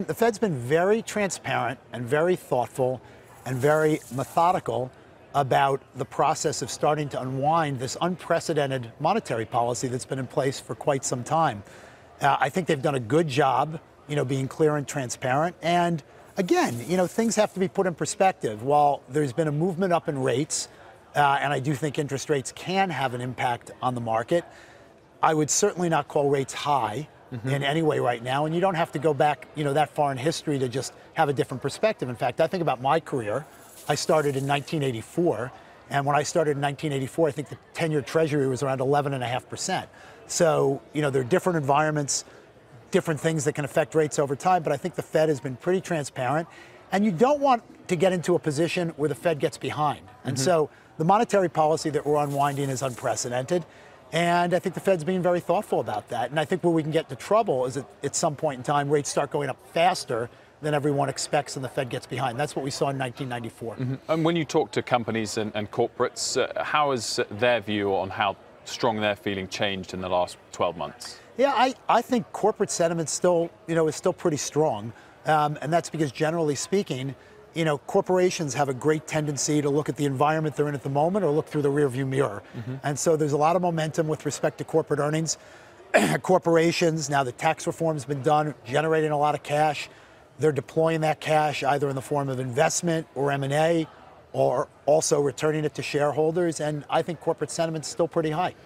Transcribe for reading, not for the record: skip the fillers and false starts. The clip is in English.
The Fed's been very transparent and very thoughtful and very methodical about the process of starting to unwind this unprecedented monetary policy that's been in place for quite some time. I think they've done a good job, being clear and transparent. And again, things have to be put in perspective. While there's been a movement up in rates, and I do think interest rates can have an impact on the market, I would certainly not call rates high in any way right now. And you don't have to go back, that far in history to just have a different perspective. In fact, I think about my career. I started in 1984. And when I started in 1984, I think the 10-year Treasury was around 11.5%. So, there are different environments, different things that can affect rates over time. But I think the Fed has been pretty transparent. And you don't want to get into a position where the Fed gets behind. And so the monetary policy that we're unwinding is unprecedented. And I think the Fed's being very thoughtful about that. And I think where we can get into trouble is that at some point in time, rates start going up faster than everyone expects and the Fed gets behind. That's what we saw in 1994. And when you talk to companies and corporates, how has their view on how strong they're feeling changed in the last 12 months? Yeah, I think corporate sentiment still, is still pretty strong. And that's because generally speaking, corporations have a great tendency to look at the environment they're in at the moment or look through the rearview mirror. And so there's a lot of momentum with respect to corporate earnings. Corporations, now that tax reform's been done, generating a lot of cash. They're deploying that cash either in the form of investment or M&A or also returning it to shareholders. And I think corporate sentiment's still pretty high.